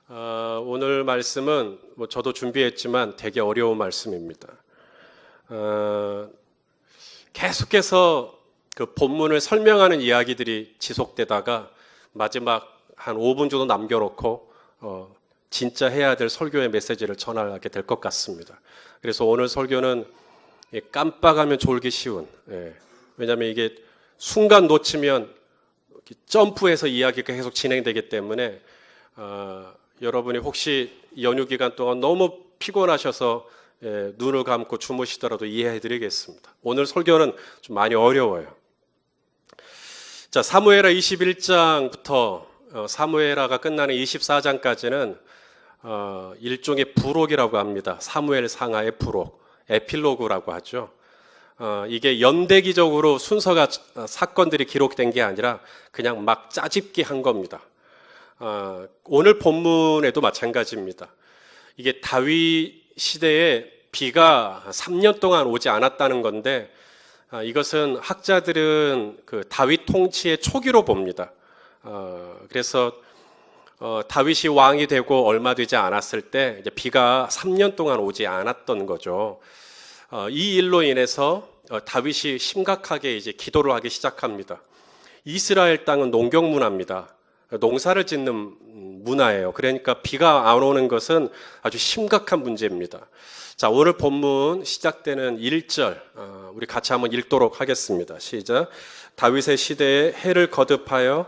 오늘 말씀은 저도 준비했지만 되게 어려운 말씀입니다. 계속해서 그 본문을 설명하는 이야기들이 지속되다가 마지막 한 5분 정도 남겨놓고 진짜 해야 될 설교의 메시지를 전하게 될 것 같습니다. 그래서 오늘 설교는 깜빡하면 졸기 쉬운, 왜냐하면 이게 순간 놓치면 점프해서 이야기가 계속 진행되기 때문에 여러분이 혹시 연휴 기간 동안 너무 피곤하셔서 눈을 감고 주무시더라도 이해해드리겠습니다. 오늘 설교는 좀 많이 어려워요. 자, 사무엘하 21장부터 사무엘하가 끝나는 24장까지는 일종의 부록이라고 합니다. 사무엘 상하의 부록, 에필로그라고 하죠. 이게 연대기적으로 순서가 사건들이 기록된 게 아니라 그냥 막 짜집기 한 겁니다. 오늘 본문에도 마찬가지입니다. 이게 다윗 시대에 비가 3년 동안 오지 않았다는 건데 이것은 학자들은 그 다윗 통치의 초기로 봅니다. 그래서 다윗이 왕이 되고 얼마 되지 않았을 때 이제 비가 3년 동안 오지 않았던 거죠. 이 일로 인해서 다윗이 심각하게 이제 기도를 하기 시작합니다. 이스라엘 땅은 농경 문화입니다. 농사를 짓는 문화예요. 그러니까 비가 안 오는 것은 아주 심각한 문제입니다. 자, 오늘 본문 시작되는 1절 우리 같이 한번 읽도록 하겠습니다. 시작. 다윗의 시대에 해를 거듭하여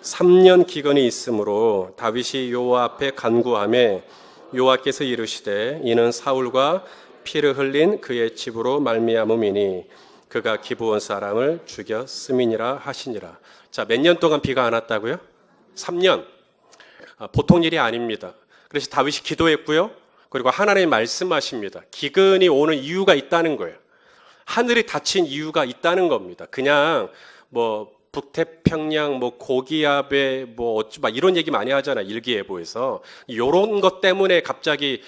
3년 기근이 있으므로 다윗이 여호와 앞에 간구하며 여호와께서 이르시되 이는 사울과 피를 흘린 그의 집으로 말미암음이니 그가 기브온 사람을 죽였음이니라 하시니라. 자, 몇 년 동안 비가 안 왔다고요? 3년. 보통 일이 아닙니다. 그래서 다윗이 기도했고요. 그리고 하나님이 말씀하십니다. 기근이 오는 이유가 있다는 거예요. 하늘이 닫힌 이유가 있다는 겁니다. 그냥 북태평양 고기압에 막 이런 얘기 많이 하잖아요. 일기예보에서. 이런 것 때문에 갑자기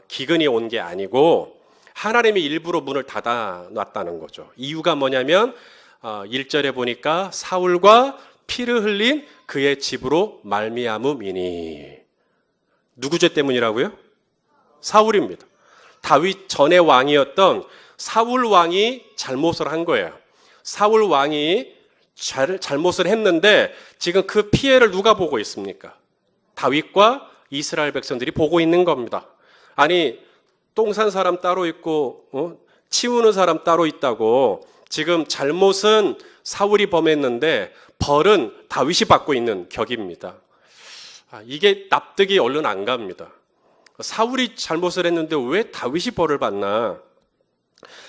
기근이 온 게 아니고 하나님이 일부러 문을 닫아 놨다는 거죠. 이유가 뭐냐면 1절에 보니까 사울과 피를 흘린 그의 집으로 말미암음이니. 누구 죄 때문이라고요? 사울입니다. 다윗 전의 왕이었던 사울 왕이 잘못을 한 거예요. 사울 왕이 잘못을 했는데 지금 그 피해를 누가 보고 있습니까? 다윗과 이스라엘 백성들이 보고 있는 겁니다. 아니, 똥 산 사람 따로 있고 치우는 사람 따로 있다고. 지금 잘못은 사울이 범했는데 벌은 다윗이 받고 있는 격입니다. 이게 납득이 얼른 안 갑니다. 사울이 잘못을 했는데 왜 다윗이 벌을 받나?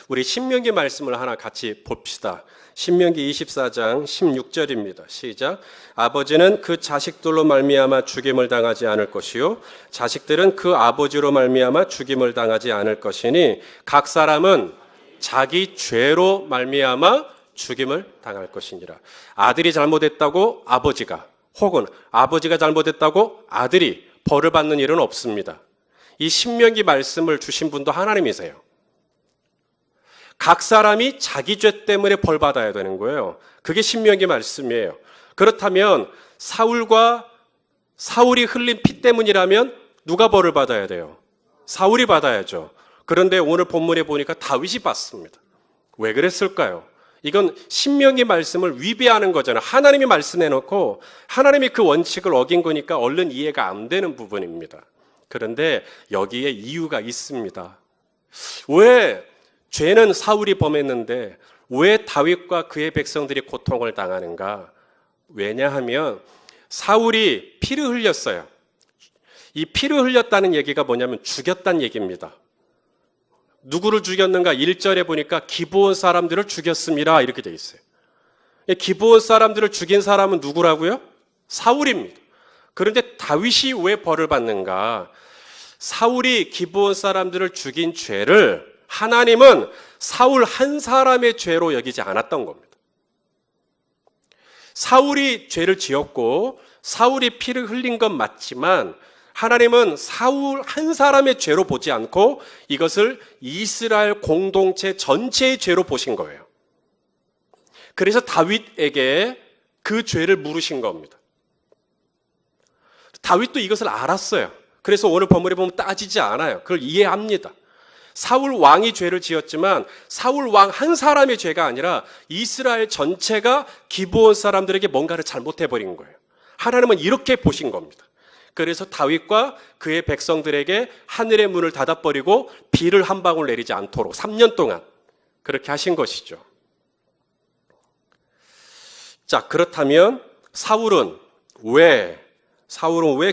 우리 신명기 말씀을 하나 같이 봅시다. 신명기 24장 16절입니다. 시작. 아버지는 그 자식들로 말미암아 죽임을 당하지 않을 것이요 자식들은 그 아버지로 말미암아 죽임을 당하지 않을 것이니 각 사람은 자기 죄로 말미암아 죽임을 당할 것이니라. 아들이 잘못했다고 아버지가 혹은 아버지가 잘못했다고 아들이 벌을 받는 일은 없습니다. 이 신명기 말씀을 주신 분도 하나님이세요. 각 사람이 자기 죄 때문에 벌 받아야 되는 거예요. 그게 신명기 말씀이에요. 그렇다면 사울이 흘린 피 때문이라면 누가 벌을 받아야 돼요? 사울이 받아야죠. 그런데 오늘 본문에 보니까 다윗이 받습니다. 왜 그랬을까요? 이건 신명기 말씀을 위배하는 거잖아요. 하나님이 말씀해놓고 하나님이 그 원칙을 어긴 거니까 얼른 이해가 안 되는 부분입니다. 그런데 여기에 이유가 있습니다. 왜 죄는 사울이 범했는데 왜 다윗과 그의 백성들이 고통을 당하는가? 왜냐하면 사울이 피를 흘렸어요. 이 피를 흘렸다는 얘기가 뭐냐면 죽였다는 얘기입니다. 누구를 죽였는가? 1절에 보니까 기브온 사람들을 죽였습니다. 이렇게 돼 있어요. 기브온 사람들을 죽인 사람은 누구라고요? 사울입니다. 그런데 다윗이 왜 벌을 받는가? 사울이 기브온 사람들을 죽인 죄를 하나님은 사울 한 사람의 죄로 여기지 않았던 겁니다. 사울이 죄를 지었고 사울이 피를 흘린 건 맞지만 하나님은 사울 한 사람의 죄로 보지 않고 이것을 이스라엘 공동체 전체의 죄로 보신 거예요. 그래서 다윗에게 그 죄를 물으신 겁니다. 다윗도 이것을 알았어요. 그래서 오늘 본문에 보면 따지지 않아요. 그걸 이해합니다. 사울 왕이 죄를 지었지만 사울 왕 한 사람의 죄가 아니라 이스라엘 전체가 기브온 사람들에게 뭔가를 잘못해버린 거예요. 하나님은 이렇게 보신 겁니다. 그래서 다윗과 그의 백성들에게 하늘의 문을 닫아버리고 비를 한 방울 내리지 않도록 3년 동안 그렇게 하신 것이죠. 자, 그렇다면 사울은 왜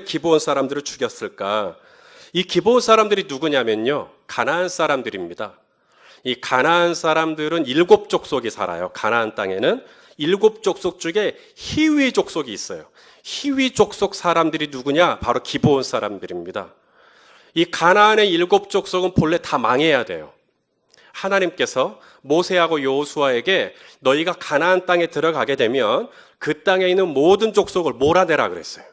기브온 사람들을 죽였을까? 이 기브온 사람들이 누구냐면요, 가나안 사람들입니다. 이 가나안 사람들은 7족속이 살아요. 가나안 땅에는 7족속 중에 히위 족속이 있어요. 히위 족속 사람들이 누구냐? 바로 기브온 사람들입니다. 이 가나안의 7족속은 본래 다 망해야 돼요. 하나님께서 모세하고 여호수아에게 너희가 가나안 땅에 들어가게 되면 그 땅에 있는 모든 족속을 몰아내라 그랬어요.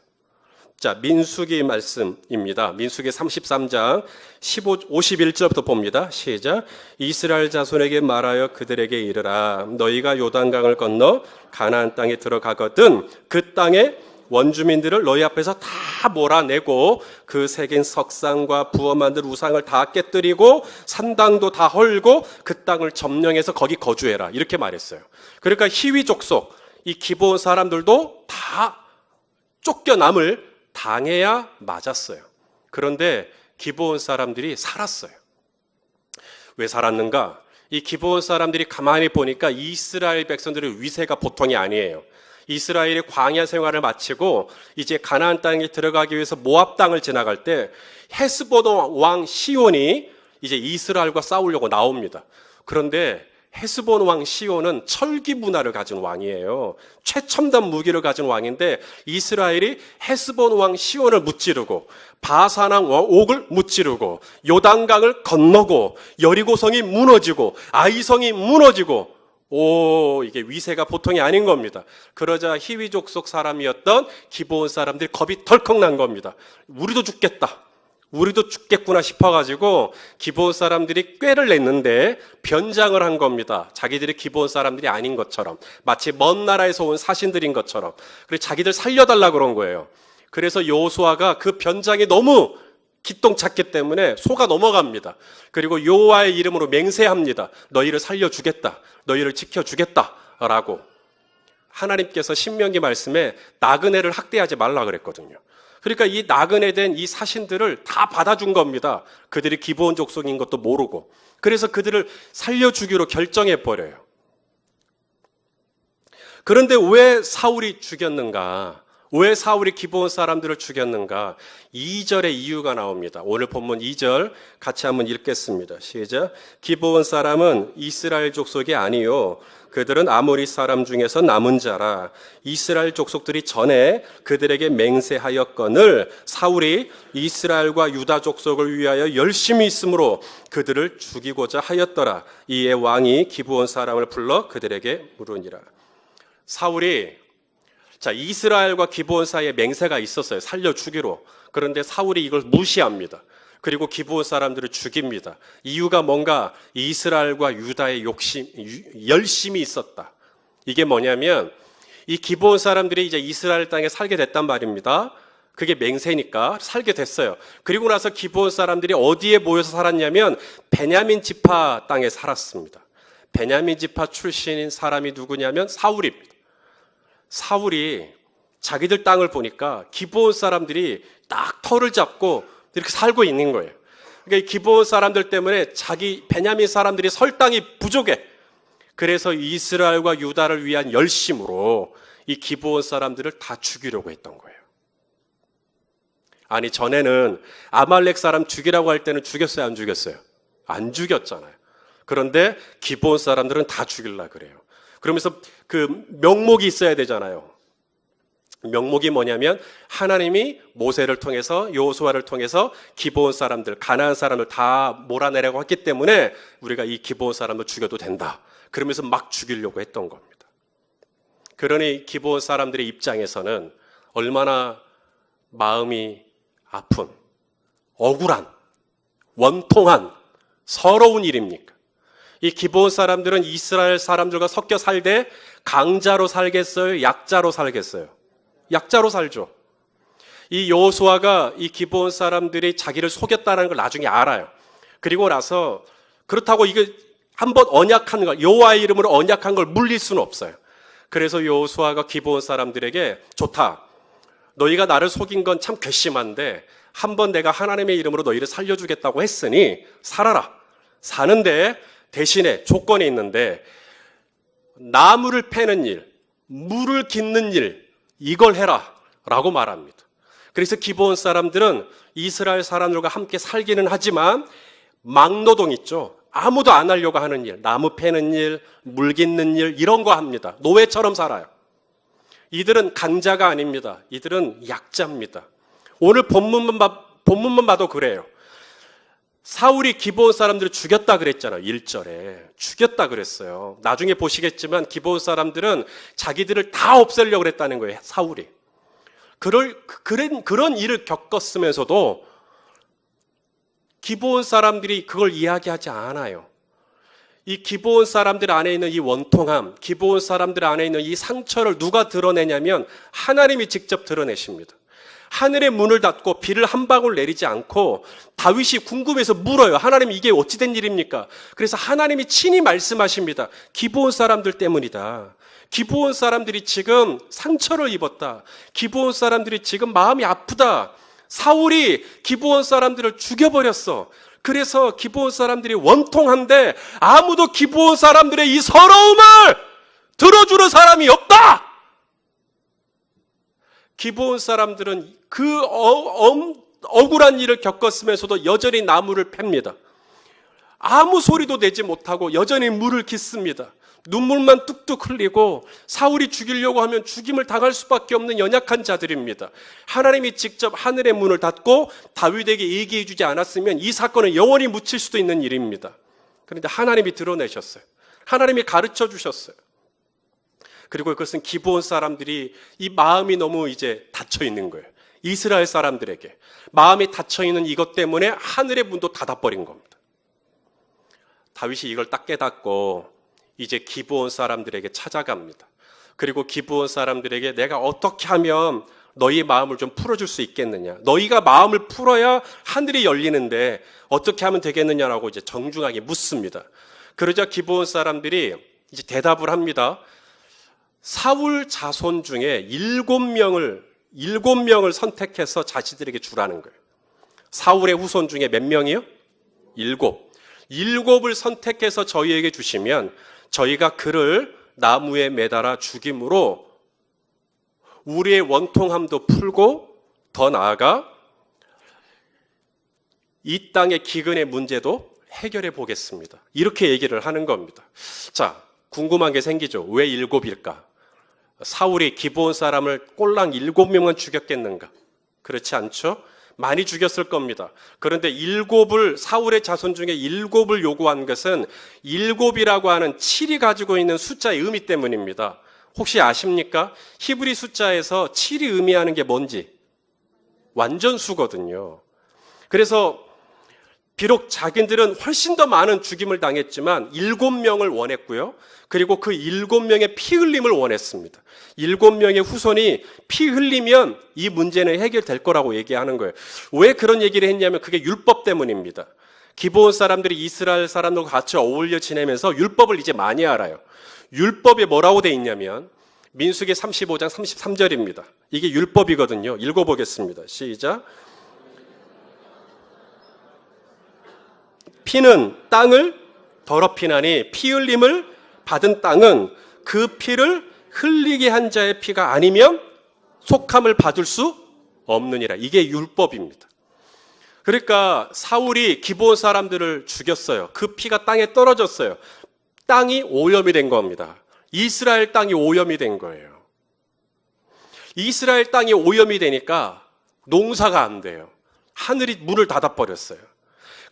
자, 민수기 말씀입니다. 민수기 33장 51절부터 봅니다. 시작. 이스라엘 자손에게 말하여 그들에게 이르라. 너희가 요단강을 건너 가나안 땅에 들어가거든 그 땅에 원주민들을 너희 앞에서 다 몰아내고 그 새긴 석상과 부어 만든 우상을 다 깨뜨리고 산당도 다 헐고 그 땅을 점령해서 거기 거주해라. 이렇게 말했어요. 그러니까 히위 족속, 이 기브온 사람들도 다 쫓겨남을 당해야 맞았어요. 그런데 기브온 사람들이 살았어요. 왜 살았는가? 이 기브온 사람들이 가만히 보니까 이스라엘 백성들의 위세가 보통이 아니에요. 이스라엘의 광야 생활을 마치고 이제 가나안 땅에 들어가기 위해서 모압 땅을 지나갈 때 헤스본 왕 시온이 이제 이스라엘과 싸우려고 나옵니다. 그런데 헤스본 왕 시온은 철기 문화를 가진 왕이에요. 최첨단 무기를 가진 왕인데 이스라엘이 헤스본 왕 시온을 무찌르고 바산왕 옥을 무찌르고 요단강을 건너고 여리고성이 무너지고 아이성이 무너지고 이게 위세가 보통이 아닌 겁니다. 그러자 히위 족속 사람이었던 기브온 사람들이 겁이 덜컥 난 겁니다. 우리도 죽겠구나 싶어가지고 기브온 사람들이 꾀를 냈는데 변장을 한 겁니다. 자기들이 기브온 사람들이 아닌 것처럼, 마치 먼 나라에서 온 사신들인 것처럼. 그래서 자기들 살려달라고 그런 거예요. 그래서 여호수아가 그 변장이 너무 기똥찼기 때문에 속아 넘어갑니다. 그리고 여호와의 이름으로 맹세합니다. 너희를 살려주겠다, 너희를 지켜주겠다라고. 하나님께서 신명기 말씀에 나그네를 학대하지 말라 그랬거든요. 그러니까 이 나그네 된 이 사신들을 다 받아준 겁니다. 그들이 기브온 족속인 것도 모르고. 그래서 그들을 살려주기로 결정해버려요. 그런데 왜 사울이 죽였는가? 왜 사울이 기브온 사람들을 죽였는가? 2절의 이유가 나옵니다. 오늘 본문 2절 같이 한번 읽겠습니다. 시작. 기브온 사람은 이스라엘 족속이 아니요 그들은 아모리 사람 중에서 남은 자라. 이스라엘 족속들이 전에 그들에게 맹세하였거늘 사울이 이스라엘과 유다 족속을 위하여 열심히 있으므로 그들을 죽이고자 하였더라. 이에 왕이 기브온 사람을 불러 그들에게 물으니라. 사울이 이스라엘과 기브온 사이에 맹세가 있었어요. 살려주기로. 그런데 사울이 이걸 무시합니다. 그리고 기브온 사람들을 죽입니다. 이유가 뭔가? 이스라엘과 유다의 열심이 있었다. 이게 뭐냐면 이 기브온 사람들이 이제 이스라엘 땅에 살게 됐단 말입니다. 그게 맹세니까 살게 됐어요. 그리고 나서 기브온 사람들이 어디에 모여서 살았냐면 베냐민 지파 땅에 살았습니다. 베냐민 지파 출신인 사람이 누구냐면 사울입니다. 사울이 자기들 땅을 보니까 기브온 사람들이 딱 터를 잡고 이렇게 살고 있는 거예요. 그러니까 이 기브온 사람들 때문에 자기 베냐민 사람들이 설 땅이 부족해. 그래서 이스라엘과 유다를 위한 열심으로 이 기브온 사람들을 다 죽이려고 했던 거예요. 아니, 전에는 아말렉 사람 죽이라고 할 때는 죽였어요, 안 죽였어요? 안 죽였잖아요. 그런데 기브온 사람들은 다 죽이려고 그래요. 그러면서 그 명목이 있어야 되잖아요. 명목이 뭐냐면 하나님이 모세를 통해서 여호수아를 통해서 기브온 사람들, 가나안 사람을 다 몰아내려고 했기 때문에 우리가 이 기브온 사람을 죽여도 된다. 그러면서 막 죽이려고 했던 겁니다. 그러니 기브온 사람들의 입장에서는 얼마나 마음이 아픈, 억울한, 원통한, 서러운 일입니까? 이 기브온 사람들은 이스라엘 사람들과 섞여 살되 강자로 살겠어요? 약자로 살겠어요? 약자로 살죠. 이 여호수아가 이 기브온 사람들이 자기를 속였다는 걸 나중에 알아요. 그리고 나서 그렇다고 이게 한번 언약한 걸, 여호와의 이름으로 언약한 걸 물릴 수는 없어요. 그래서 여호수아가 기브온 사람들에게 좋다. 너희가 나를 속인 건 참 괘씸한데 한번 내가 하나님의 이름으로 너희를 살려주겠다고 했으니 살아라. 사는데 대신에 조건이 있는데 나무를 패는 일, 물을 깃는 일, 이걸 해라 라고 말합니다. 그래서 기브온 사람들은 이스라엘 사람들과 함께 살기는 하지만 막노동 있죠. 아무도 안 하려고 하는 일, 나무 패는 일, 물 깃는 일 이런 거 합니다. 노예처럼 살아요. 이들은 강자가 아닙니다. 이들은 약자입니다. 오늘 본문만 봐도 그래요. 사울이 기브온 사람들을 죽였다 그랬잖아요. 1절에. 죽였다 그랬어요. 나중에 보시겠지만 기브온 사람들은 자기들을 다 없애려고 그랬다는 거예요. 사울이. 그런 일을 겪었으면서도 기브온 사람들이 그걸 이야기하지 않아요. 이 기브온 사람들 안에 있는 이 원통함, 기브온 사람들 안에 있는 이 상처를 누가 드러내냐면 하나님이 직접 드러내십니다. 하늘의 문을 닫고 비를 한 방울 내리지 않고 다윗이 궁금해서 물어요. 하나님 이게 어찌된 일입니까? 그래서 하나님이 친히 말씀하십니다. 기브온 사람들 때문이다. 기브온 사람들이 지금 상처를 입었다. 기브온 사람들이 지금 마음이 아프다. 사울이 기브온 사람들을 죽여버렸어. 그래서 기브온 사람들이 원통한데 아무도 기브온 사람들의 이 서러움을 들어주는 사람이 없다. 기브온 사람들은 그 억울한 일을 겪었으면서도 여전히 나무를 팹니다. 아무 소리도 내지 못하고 여전히 물을 깃습니다. 눈물만 뚝뚝 흘리고 사울이 죽이려고 하면 죽임을 당할 수밖에 없는 연약한 자들입니다. 하나님이 직접 하늘의 문을 닫고 다윗에게 얘기해 주지 않았으면 이 사건은 영원히 묻힐 수도 있는 일입니다. 그런데 하나님이 드러내셨어요. 하나님이 가르쳐 주셨어요. 그리고 그것은 기브온 사람들이 이 마음이 너무 이제 닫혀 있는 거예요. 이스라엘 사람들에게 마음이 닫혀 있는 이것 때문에 하늘의 문도 닫아버린 겁니다. 다윗이 이걸 딱 깨닫고 이제 기브온 사람들에게 찾아갑니다. 그리고 기브온 사람들에게 내가 어떻게 하면 너희 마음을 좀 풀어줄 수 있겠느냐. 너희가 마음을 풀어야 하늘이 열리는데 어떻게 하면 되겠느냐라고 이제 정중하게 묻습니다. 그러자 기브온 사람들이 이제 대답을 합니다. 사울 자손 중에 7명을 선택해서 자신들에게 주라는 거예요. 사울의 후손 중에 몇 명이요? 7을 선택해서 저희에게 주시면 저희가 그를 나무에 매달아 죽임으로 우리의 원통함도 풀고 더 나아가 이 땅의 기근의 문제도 해결해 보겠습니다. 이렇게 얘기를 하는 겁니다. 자, 궁금한 게 생기죠. 왜 7일까? 사울이 기브온 사람을 꼴랑 7명만 죽였겠는가? 그렇지 않죠? 많이 죽였을 겁니다. 그런데 사울의 자손 중에 7을 요구한 것은 7이라고 하는 7이 가지고 있는 숫자의 의미 때문입니다. 혹시 아십니까? 히브리 숫자에서 7이 의미하는 게 뭔지? 완전수거든요. 그래서 비록 자기들은 훨씬 더 많은 죽임을 당했지만 7명을 원했고요. 그리고 그 7명의 피 흘림을 원했습니다. 7명의 후손이 피 흘리면 이 문제는 해결될 거라고 얘기하는 거예요. 왜 그런 얘기를 했냐면 그게 율법 때문입니다. 기브온 사람들이 이스라엘 사람들과 같이 어울려 지내면서 율법을 이제 많이 알아요. 율법에 뭐라고 돼 있냐면 민수기 35장 33절입니다. 이게 율법이거든요. 읽어보겠습니다. 시작. 피는 땅을 더럽히나니 피 흘림을 받은 땅은 그 피를 흘리게 한 자의 피가 아니면 속함을 받을 수 없느니라. 이게 율법입니다. 그러니까 사울이 기브온 사람들을 죽였어요. 그 피가 땅에 떨어졌어요. 땅이 오염이 된 겁니다. 이스라엘 땅이 오염이 된 거예요. 이스라엘 땅이 오염이 되니까 농사가 안 돼요. 하늘이 문을 닫아버렸어요.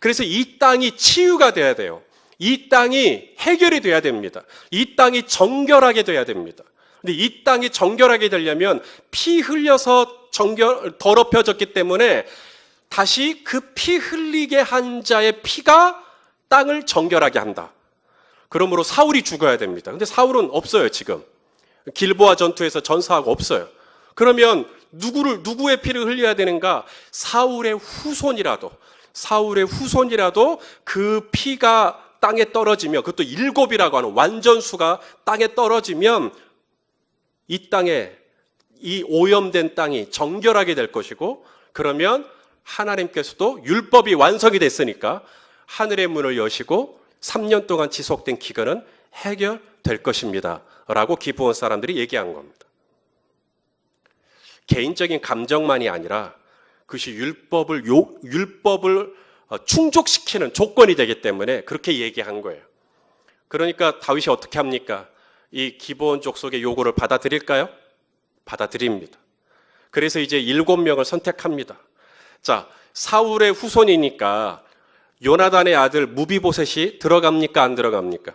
그래서 이 땅이 치유가 돼야 돼요. 이 땅이 해결이 돼야 됩니다. 이 땅이 정결하게 돼야 됩니다. 근데 이 땅이 정결하게 되려면 피 흘려서 더럽혀졌기 때문에 다시 그 피 흘리게 한 자의 피가 땅을 정결하게 한다. 그러므로 사울이 죽어야 됩니다. 근데 사울은 없어요, 지금. 길보아 전투에서 전사하고 없어요. 그러면 누구의 피를 흘려야 되는가? 사울의 후손이라도 그 피가 땅에 떨어지면, 그것도 7이라고 하는 완전수가 땅에 떨어지면 이 땅에, 이 오염된 땅이 정결하게 될 것이고, 그러면 하나님께서도 율법이 완성이 됐으니까 하늘의 문을 여시고 3년 동안 지속된 기근은 해결될 것입니다 라고 기브온 사람들이 얘기한 겁니다. 개인적인 감정만이 아니라 그것이 율법을 충족시키는 조건이 되기 때문에 그렇게 얘기한 거예요. 그러니까 다윗이 어떻게 합니까? 이 기브온 족속의 요구를 받아들일까요? 받아들입니다. 그래서 이제 7명을 선택합니다. 자, 사울의 후손이니까 요나단의 아들 무비보셋이 들어갑니까? 안 들어갑니까?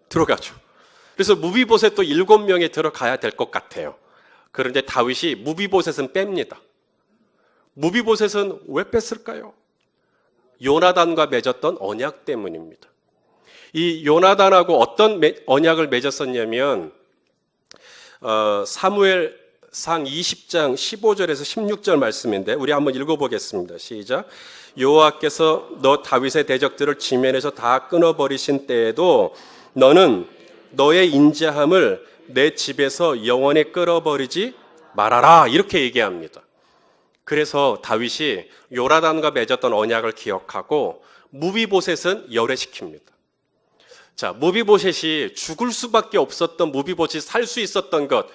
들어가죠. 그래서 무비보셋도 7명에 들어가야 될 것 같아요. 그런데 다윗이 무비보셋은 뺍니다. 무비보셋은 왜 뺐을까요? 요나단과 맺었던 언약 때문입니다. 이 요나단하고 어떤 언약을 맺었었냐면 사무엘상 20장 15절에서 16절 말씀인데 우리 한번 읽어보겠습니다. 시작. 여호와께서 너 다윗의 대적들을 지면에서 다 끊어버리신 때에도 너는 너의 인자함을 내 집에서 영원히 끌어버리지 말아라 이렇게 얘기합니다. 그래서 다윗이 요나단과 맺었던 언약을 기억하고 무비보셋은 열애시킵니다. 자, 무비보셋이 죽을 수밖에 없었던 무비보셋이 살 수 있었던 것,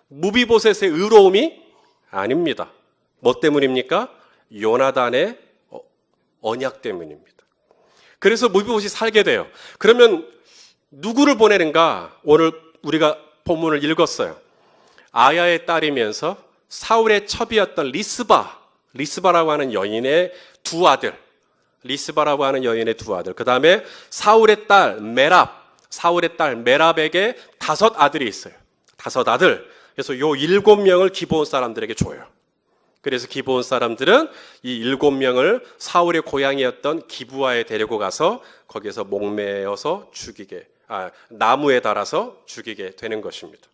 무비보셋의 의로움이 아닙니다. 뭐 때문입니까? 요나단의 언약 때문입니다. 그래서 무비보셋이 살게 돼요. 그러면 누구를 보내는가? 오늘 우리가 본문을 읽었어요. 아야의 딸이면서 사울의 첩이었던 리스바라고 하는 여인의 두 아들, 그 다음에 사울의 딸 메랍에게 5 아들이 있어요. 5 아들. 그래서 요 7명을 기브온 사람들에게 줘요. 그래서 기브온 사람들은 이 7명을 사울의 고향이었던 기브아에 데리고 가서 거기에서 목매어서 나무에 달아서 죽이게 되는 것입니다.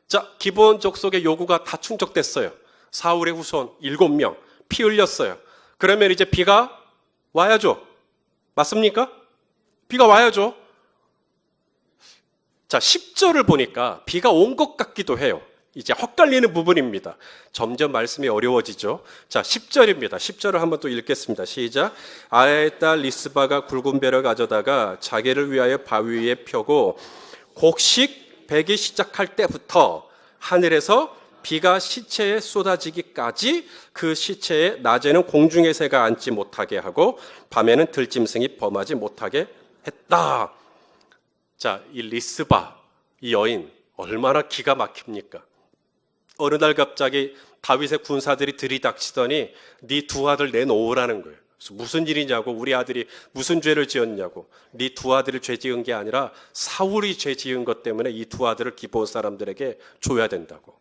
자, 기브온 족속의 요구가 다 충족됐어요. 사울의 후손 7명 피 흘렸어요. 그러면 이제 비가 와야죠. 맞습니까? 비가 와야죠. 자, 10절을 보니까 비가 온 것 같기도 해요. 이제 헛갈리는 부분입니다. 점점 말씀이 어려워지죠. 자, 10절입니다. 10절을 한번 또 읽겠습니다. 시작. 아야의 딸 리스바가 굵은 배를 가져다가 자기를 위하여 바위 위에 펴고 곡식 베기 시작할 때부터 하늘에서 비가 시체에 쏟아지기까지 그 시체에 낮에는 공중의 새가 앉지 못하게 하고 밤에는 들짐승이 범하지 못하게 했다. 자, 이 리스바, 이 여인 얼마나 기가 막힙니까? 어느 날 갑자기 다윗의 군사들이 들이닥치더니 네 2 아들 내놓으라는 거예요. 무슨 일이냐고, 우리 아들이 무슨 죄를 지었냐고. 네 2 아들을 죄 지은 게 아니라 사울이 죄 지은 것 때문에 이 2 아들을 기브온 사람들에게 줘야 된다고.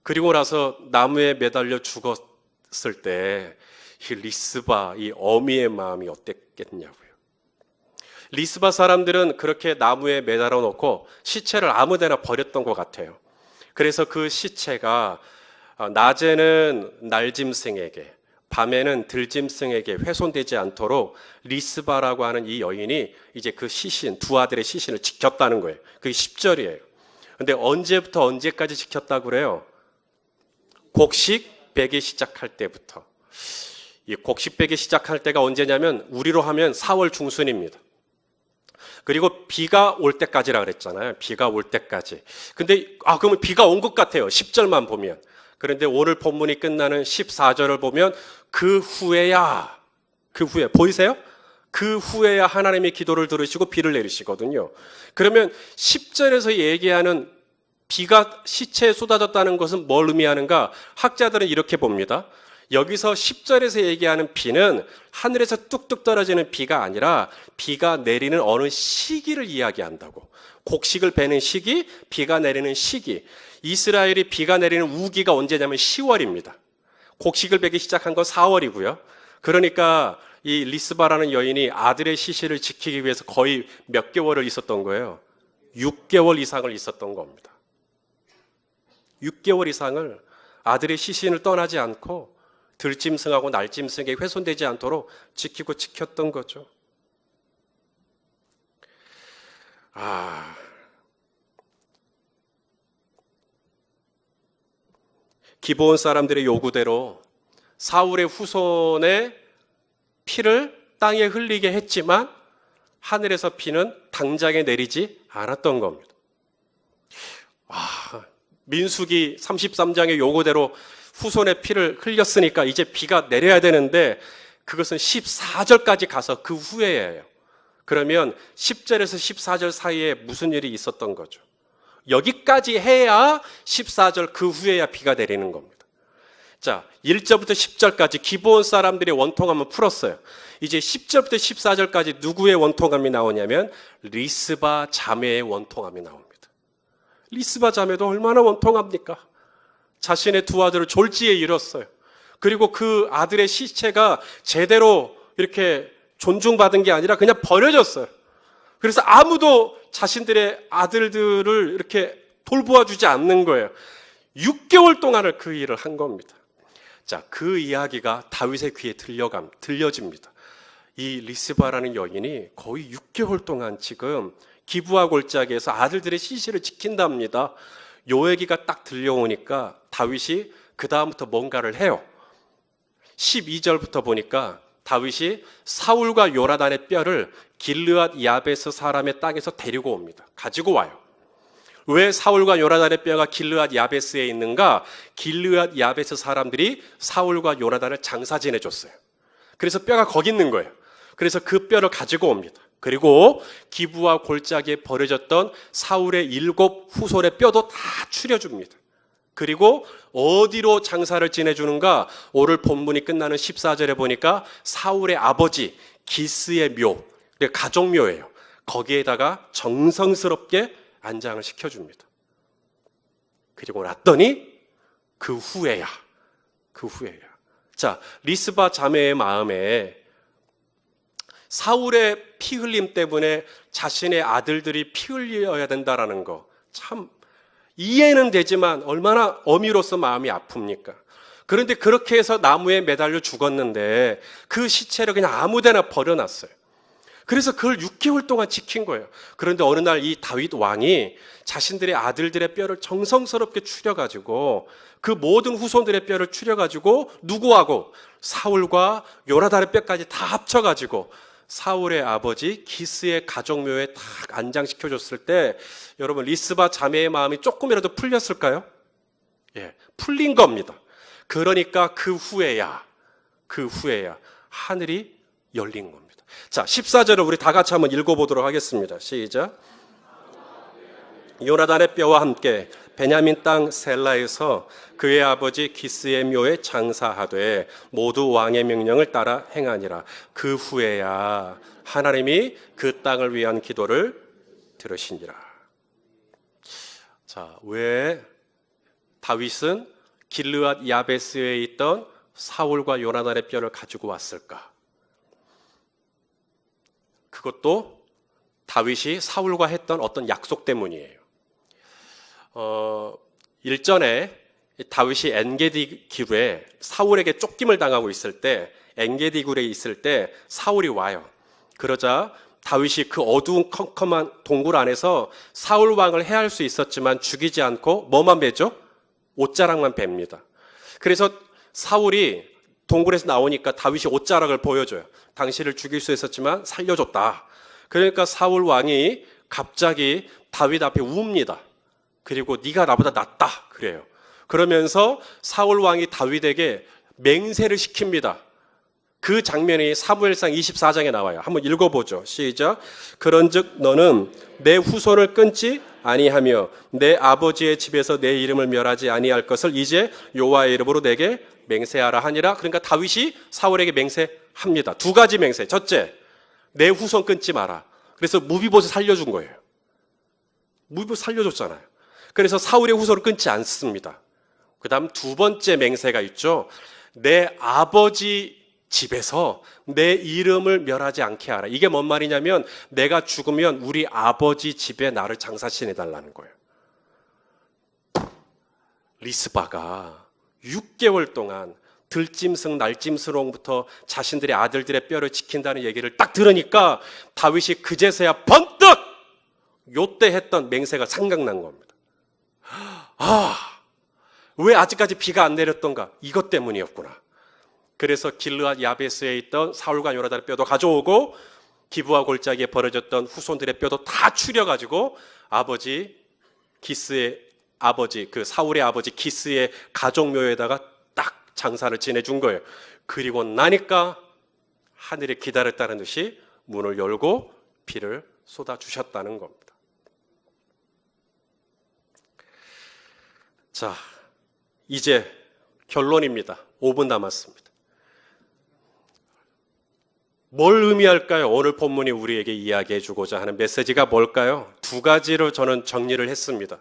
그리고 나서 나무에 매달려 죽었을 때 이 리스바, 이 어미의 마음이 어땠겠냐고요. 리스바 사람들은 그렇게 나무에 매달아 놓고 시체를 아무데나 버렸던 것 같아요. 그래서 그 시체가 낮에는 날짐승에게, 밤에는 들짐승에게 훼손되지 않도록 리스바라고 하는 이 여인이 이제 그 시신, 2 아들의 시신을 지켰다는 거예요. 그게 10절이에요. 근데 언제부터 언제까지 지켰다고 그래요? 곡식 베기 시작할 때부터. 이 곡식 베기 시작할 때가 언제냐면 우리로 하면 4월 중순입니다. 그리고 비가 올 때까지라 그랬잖아요. 비가 올 때까지. 근데 그러면 비가 온 것 같아요. 10절만 보면. 그런데 오늘 본문이 끝나는 14절을 보면 그 후에 보이세요? 그 후에야 하나님의 기도를 들으시고 비를 내리시거든요. 그러면 10절에서 얘기하는 비가 시체에 쏟아졌다는 것은 뭘 의미하는가? 학자들은 이렇게 봅니다. 여기서 10절에서 얘기하는 비는 하늘에서 뚝뚝 떨어지는 비가 아니라 비가 내리는 어느 시기를 이야기한다고. 곡식을 베는 시기, 비가 내리는 시기. 이스라엘이 비가 내리는 우기가 언제냐면 10월입니다. 곡식을 베기 시작한 건 4월이고요. 그러니까 이 리스바라는 여인이 아들의 시신을 지키기 위해서 거의 몇 개월을 있었던 거예요. 6개월 이상을 있었던 겁니다. 6개월 이상을 아들의 시신을 떠나지 않고 들짐승하고 날짐승에 훼손되지 않도록 지키고 지켰던 거죠. 기브온 사람들의 요구대로 사울의 후손의 피를 땅에 흘리게 했지만 하늘에서 비는 당장에 내리지 않았던 겁니다. 민수기 33장의 요구대로 후손의 피를 흘렸으니까 이제 비가 내려야 되는데 그것은 14절까지 가서 그 후에예요. 그러면 10절에서 14절 사이에 무슨 일이 있었던 거죠? 여기까지 해야 14절 그 후에야 비가 내리는 겁니다. 자, 1절부터 10절까지 기브온 사람들의 원통함을 풀었어요. 이제 10절부터 14절까지 누구의 원통함이 나오냐면 리스바 자매의 원통함이 나옵니다. 리스바 자매도 얼마나 원통합니까? 자신의 두 아들을 졸지에 잃었어요. 그리고 그 아들의 시체가 제대로 이렇게 존중받은 게 아니라 그냥 버려졌어요. 그래서 아무도 자신들의 아들들을 이렇게 돌보아 주지 않는 거예요. 6개월 동안을 그 일을 한 겁니다. 자, 그 이야기가 다윗의 귀에 들려집니다. 이 리스바라는 여인이 거의 6개월 동안 지금 기브아 골짜기에서 아들들의 시신을 지킨답니다. 요 얘기가 딱 들려오니까 다윗이 그 다음부터 뭔가를 해요. 12절부터 보니까 다윗이 사울과 요나단의 뼈를 길르앗 야베스 사람의 땅에서 데리고 옵니다. 가지고 와요. 왜 사울과 요나단의 뼈가 길르앗 야베스에 있는가? 길르앗 야베스 사람들이 사울과 요나단을 장사 지내줬어요. 그래서 뼈가 거기 있는 거예요. 그래서 그 뼈를 가지고 옵니다. 그리고 기브아 골짜기에 버려졌던 사울의 7 후손의 뼈도 다 추려줍니다. 그리고 어디로 장사를 지내주는가? 오늘 본문이 끝나는 14절에 보니까 사울의 아버지 기스의 묘, 가족묘예요. 거기에다가 정성스럽게 안장을 시켜줍니다. 그리고 났더니 그 후에야. 자, 리스바 자매의 마음에 사울의 피 흘림 때문에 자신의 아들들이 피 흘려야 된다라는 거 참 이해는 되지만 얼마나 어미로서 마음이 아픕니까? 그런데 그렇게 해서 나무에 매달려 죽었는데 그 시체를 그냥 아무데나 버려놨어요. 그래서 그걸 6개월 동안 지킨 거예요. 그런데 어느 날 이 다윗 왕이 자신들의 아들들의 뼈를 정성스럽게 추려가지고 그 모든 후손들의 뼈를 추려가지고 누구하고? 사울과 요나단의 뼈까지 다 합쳐가지고 사울의 아버지 기스의 가족묘에 딱 안장시켜줬을 때 여러분 리스바 자매의 마음이 조금이라도 풀렸을까요? 예, 풀린 겁니다. 그러니까 그 후에야 하늘이 열린 겁니다. 자, 14절을 우리 다 같이 한번 읽어보도록 하겠습니다. 시작. 요나단의 뼈와 함께 베냐민 땅 셀라에서 그의 아버지 기스의 묘에 장사하되 모두 왕의 명령을 따라 행하니라. 그 후에야 하나님이 그 땅을 위한 기도를 들으시니라. 자, 왜 다윗은 길르앗 야베스에 있던 사울과 요나단의 뼈를 가지고 왔을까? 그것도 다윗이 사울과 했던 어떤 약속 때문이에요. 일전에 다윗이 엔게디 기루에 사울에게 쫓김을 당하고 있을 때 엔게디 굴에 있을 때 사울이 와요. 그러자 다윗이 그 어두운 컴컴한 동굴 안에서 사울 왕을 해할 수 있었지만 죽이지 않고 뭐만 베죠? 옷자락만 뱁니다. 그래서 사울이 동굴에서 나오니까 다윗이 옷자락을 보여줘요. 당신을 죽일 수 있었지만 살려줬다. 그러니까 사울 왕이 갑자기 다윗 앞에 웁니다. 그리고 네가 나보다 낫다 그래요. 그러면서 사울 왕이 다윗에게 맹세를 시킵니다. 그 장면이 사무엘상 24장에 나와요. 한번 읽어보죠. 시작. 그런즉 너는 내 후손을 끊지 아니하며 내 아버지의 집에서 내 이름을 멸하지 아니할 것을 이제 여호와의 이름으로 내게 맹세하라 하니라. 그러니까 다윗이 사울에게 맹세합니다. 두 가지 맹세. 첫째, 내 후손 끊지 마라. 그래서 무비봇을 살려준 거예요. 무비봇 살려줬잖아요. 그래서 사울의 후손을 끊지 않습니다. 그 다음 두 번째 맹세가 있죠. 내 아버지 집에서 내 이름을 멸하지 않게 하라. 이게 뭔 말이냐면 내가 죽으면 우리 아버지 집에 나를 장사 지내달라는 거예요. 리스바가 6개월 동안 들짐승, 날짐승으로부터 자신들의 아들들의 뼈를 지킨다는 얘기를 딱 들으니까 다윗이 그제서야 번뜩 요때 했던 맹세가 생각난 겁니다. 왜 아직까지 비가 안 내렸던가? 이것 때문이었구나. 그래서 길르앗 야베스에 있던 사울과 요나단의 뼈도 가져오고 기브와 골짜기에 버려졌던 후손들의 뼈도 다 추려가지고 아버지 기스의 아버지, 그 사울의 아버지 기스의 가족묘에다가 딱 장사를 지내준 거예요. 그리고 나니까 하늘에 기다렸다는 듯이 문을 열고 비를 쏟아주셨다는 겁니다. 자, 이제 결론입니다. 5분 남았습니다. 뭘 의미할까요? 오늘 본문이 우리에게 이야기해 주고자 하는 메시지가 뭘까요? 두 가지로 저는 정리를 했습니다.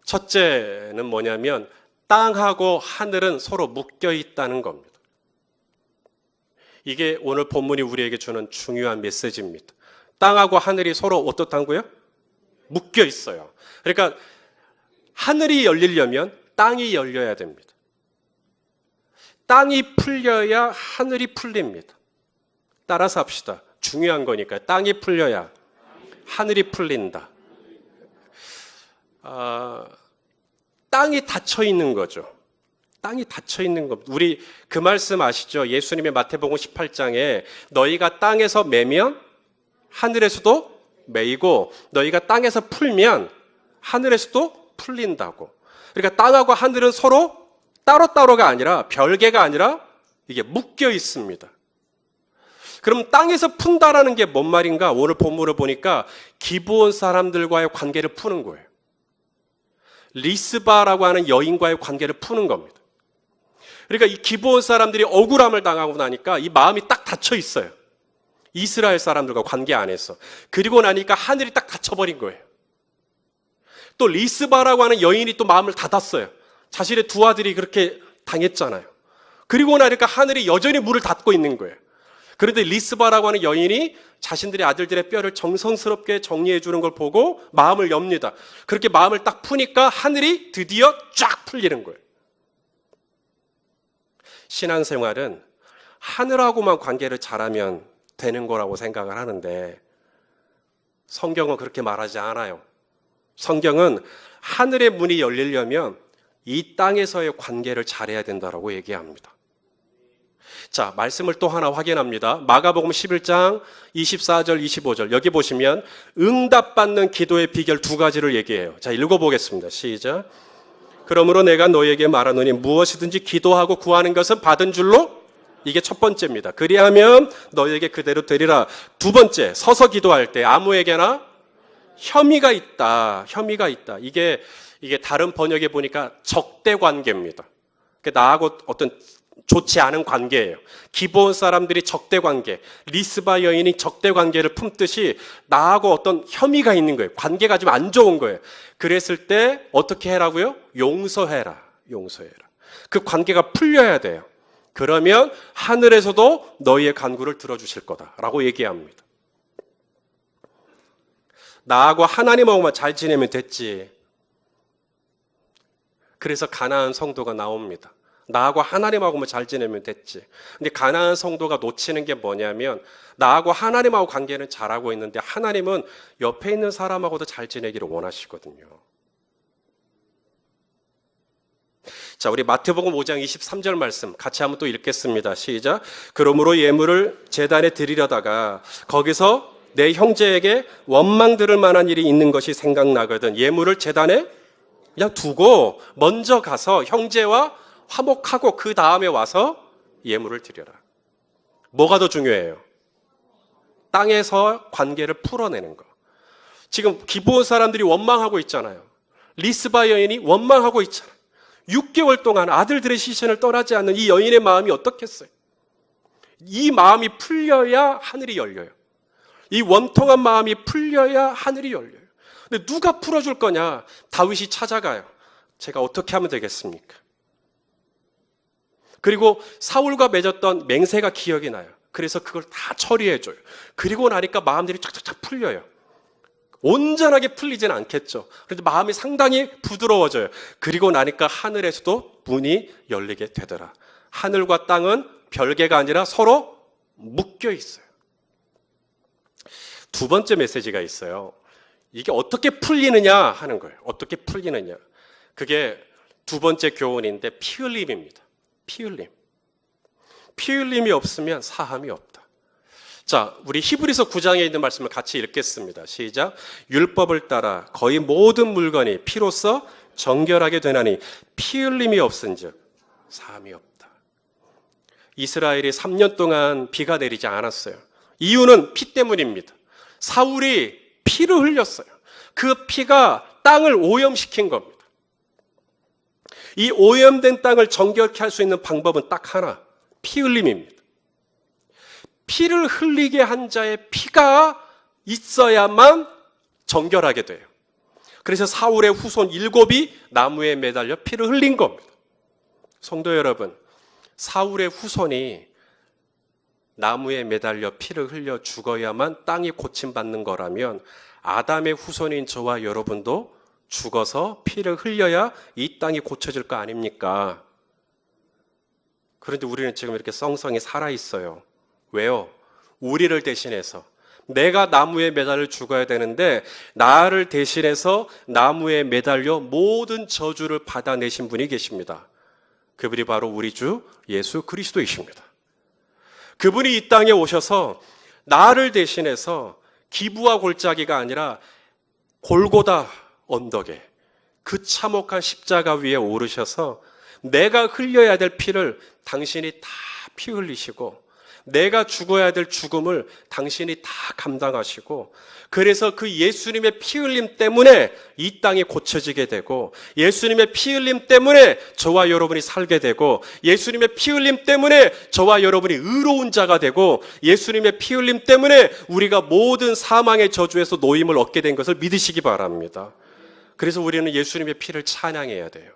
첫째는 뭐냐면 땅하고 하늘은 서로 묶여 있다는 겁니다. 이게 오늘 본문이 우리에게 주는 중요한 메시지입니다. 땅하고 하늘이 서로 어떻다고요? 묶여 있어요. 그러니까 하늘이 열리려면 땅이 열려야 됩니다. 땅이 풀려야 하늘이 풀립니다. 따라서 합시다. 중요한 거니까 땅이 풀려야 하늘이 풀린다. 땅이 닫혀 있는 거죠. 땅이 닫혀 있는 겁니다. 우리 그 말씀 아시죠? 예수님의 마태복음 18장에 너희가 땅에서 매면 하늘에서도 매이고 너희가 땅에서 풀면 하늘에서도 풀린다고. 그러니까 땅하고 하늘은 서로 따로따로가 아니라 별개가 아니라 이게 묶여 있습니다. 그럼 땅에서 푼다라는 게 뭔 말인가? 오늘 본문을 보니까 기브온 사람들과의 관계를 푸는 거예요. 리스바라고 하는 여인과의 관계를 푸는 겁니다. 그러니까 이 기브온 사람들이 억울함을 당하고 나니까 이 마음이 딱 닫혀 있어요. 이스라엘 사람들과 관계 안에서. 그리고 나니까 하늘이 딱 닫혀버린 거예요. 또 리스바라고 하는 여인이 또 마음을 닫았어요. 자신의 두 아들이 그렇게 당했잖아요. 그리고 나니까 하늘이 여전히 문을 닫고 있는 거예요. 그런데 리스바라고 하는 여인이 자신들의 아들들의 뼈를 정성스럽게 정리해 주는 걸 보고 마음을 엽니다. 그렇게 마음을 딱 푸니까 하늘이 드디어 쫙 풀리는 거예요. 신앙생활은 하늘하고만 관계를 잘하면 되는 거라고 생각을 하는데 성경은 그렇게 말하지 않아요. 성경은 하늘의 문이 열리려면 이 땅에서의 관계를 잘해야 된다라고 얘기합니다. 자, 말씀을 또 하나 확인합니다. 마가복음 11장 24절 25절 여기 보시면 응답받는 기도의 비결 두 가지를 얘기해요. 자, 읽어보겠습니다. 시작. 그러므로 내가 너에게 말하노니 무엇이든지 기도하고 구하는 것은 받은 줄로 이게 첫 번째입니다. 그리하면 너에게 그대로 되리라. 두 번째, 서서 기도할 때 아무에게나 혐의가 있다. 이게 다른 번역에 보니까 적대 관계입니다. 나하고 어떤 좋지 않은 관계예요. 기브온 사람들이 적대 관계, 리스바 여인이 적대 관계를 품듯이 나하고 어떤 혐의가 있는 거예요. 관계가 좀 안 좋은 거예요. 그랬을 때 어떻게 해라고요? 용서해라. 그 관계가 풀려야 돼요. 그러면 하늘에서도 너희의 간구를 들어주실 거다라고 얘기합니다. 나하고 하나님하고만 잘 지내면 됐지. 그래서 가나안 성도가 나옵니다. 나하고 하나님하고만 잘 지내면 됐지. 근데 가나안 성도가 놓치는 게 뭐냐면 나하고 하나님하고 관계는 잘하고 있는데 하나님은 옆에 있는 사람하고도 잘 지내기를 원하시거든요. 자, 우리 마태복음 5장 23절 말씀 같이 한번 또 읽겠습니다. 시작. 그러므로 예물을 제단에 드리려다가 거기서 내 형제에게 원망 들을 만한 일이 있는 것이 생각나거든. 예물을 제단에 그냥 두고 먼저 가서 형제와 화목하고 그 다음에 와서 예물을 드려라. 뭐가 더 중요해요? 땅에서 관계를 풀어내는 거. 지금 기브온 사람들이 원망하고 있잖아요. 리스바 여인이 원망하고 있잖아요. 6개월 동안 아들들의 시선을 떠나지 않는 이 여인의 마음이 어떻겠어요? 이 마음이 풀려야 하늘이 열려요. 이 원통한 마음이 풀려야 하늘이 열려요. 근데 누가 풀어줄 거냐? 다윗이 찾아가요. 제가 어떻게 하면 되겠습니까? 그리고 사울과 맺었던 맹세가 기억이 나요. 그래서 그걸 다 처리해줘요. 그리고 나니까 마음들이 쫙쫙쫙 풀려요. 온전하게 풀리지는 않겠죠. 그런데 마음이 상당히 부드러워져요. 그리고 나니까 하늘에서도 문이 열리게 되더라. 하늘과 땅은 별개가 아니라 서로 묶여 있어요. 두 번째 메시지가 있어요. 이게 어떻게 풀리느냐 하는 거예요. 어떻게 풀리느냐. 그게 두 번째 교훈인데 피 흘림입니다. 피 흘림. 피 흘림이 없으면 사함이 없다. 자, 우리 히브리서 9장에 있는 말씀을 같이 읽겠습니다. 시작. 율법을 따라 거의 모든 물건이 피로써 정결하게 되나니 피 흘림이 없은즉 사함이 없다. 이스라엘이 3년 동안 비가 내리지 않았어요. 이유는 피 때문입니다. 사울이 피를 흘렸어요. 그 피가 땅을 오염시킨 겁니다. 이 오염된 땅을 정결케 할 수 있는 방법은 딱 하나, 피 흘림입니다. 피를 흘리게 한 자의 피가 있어야만 정결하게 돼요. 그래서 사울의 후손 7이 나무에 매달려 피를 흘린 겁니다. 성도 여러분, 사울의 후손이 나무에 매달려 피를 흘려 죽어야만 땅이 고침받는 거라면 아담의 후손인 저와 여러분도 죽어서 피를 흘려야 이 땅이 고쳐질 거 아닙니까? 그런데 우리는 지금 이렇게 썽썽이 살아있어요. 왜요? 우리를 대신해서 내가 나무에 매달려 죽어야 되는데 나를 대신해서 나무에 매달려 모든 저주를 받아내신 분이 계십니다. 그분이 바로 우리 주 예수 그리스도이십니다. 그분이 이 땅에 오셔서 나를 대신해서 기부와 골짜기가 아니라 골고다 언덕에 그 참혹한 십자가 위에 오르셔서 내가 흘려야 될 피를 당신이 다 피 흘리시고 내가 죽어야 될 죽음을 당신이 다 감당하시고 그래서 그 예수님의 피 흘림 때문에 이 땅이 고쳐지게 되고 예수님의 피 흘림 때문에 저와 여러분이 살게 되고 예수님의 피 흘림 때문에 저와 여러분이 의로운 자가 되고 예수님의 피 흘림 때문에 우리가 모든 사망의 저주에서 노임을 얻게 된 것을 믿으시기 바랍니다. 그래서 우리는 예수님의 피를 찬양해야 돼요.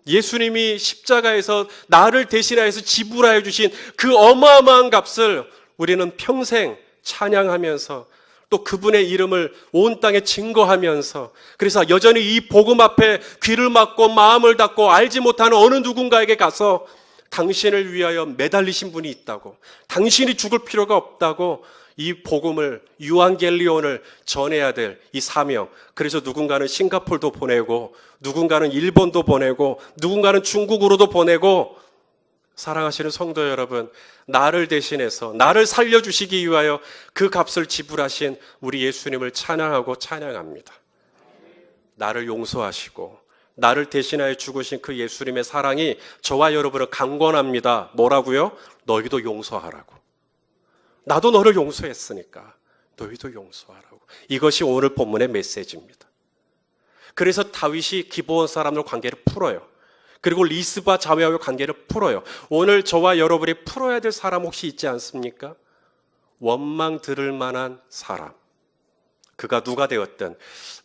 예수님이 십자가에서 나를 대신하여서 지불하여 주신 그 어마어마한 값을 우리는 평생 찬양하면서 또 그분의 이름을 온 땅에 증거하면서 그래서 여전히 이 복음 앞에 귀를 막고 마음을 닫고 알지 못하는 어느 누군가에게 가서 당신을 위하여 매달리신 분이 있다고 당신이 죽을 필요가 없다고 이 복음을 유앙겔리온을 전해야 될 이 사명. 그래서 누군가는 싱가폴도 보내고 누군가는 일본도 보내고 누군가는 중국으로도 보내고 사랑하시는 성도 여러분, 나를 대신해서 나를 살려주시기 위하여 그 값을 지불하신 우리 예수님을 찬양하고 찬양합니다. 나를 용서하시고 나를 대신하여 죽으신 그 예수님의 사랑이 저와 여러분을 강권합니다. 뭐라고요? 너희도 용서하라고. 나도 너를 용서했으니까 너희도 용서하라고. 이것이 오늘 본문의 메시지입니다. 그래서 다윗이 기브온 사람들 관계를 풀어요. 그리고 리스바 자매와의 관계를 풀어요. 오늘 저와 여러분이 풀어야 될 사람 혹시 있지 않습니까? 원망 들을 만한 사람. 그가 누가 되었든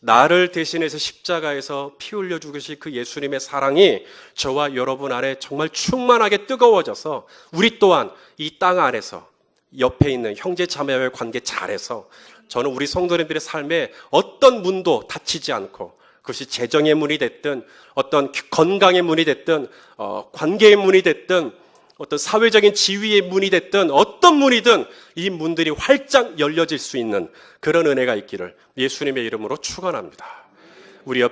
나를 대신해서 십자가에서 피 흘려 죽으신 그 예수님의 사랑이 저와 여러분 안에 정말 충만하게 뜨거워져서 우리 또한 이 땅 안에서 옆에 있는 형제 자매와의 관계 잘해서 저는 우리 성도님들의 삶에 어떤 문도 닫히지 않고 그것이 재정의 문이 됐든 어떤 건강의 문이 됐든 관계의 문이 됐든 어떤 사회적인 지위의 문이 됐든 어떤 문이든 이 문들이 활짝 열려질 수 있는 그런 은혜가 있기를 예수님의 이름으로 축원합니다. 우리 옆에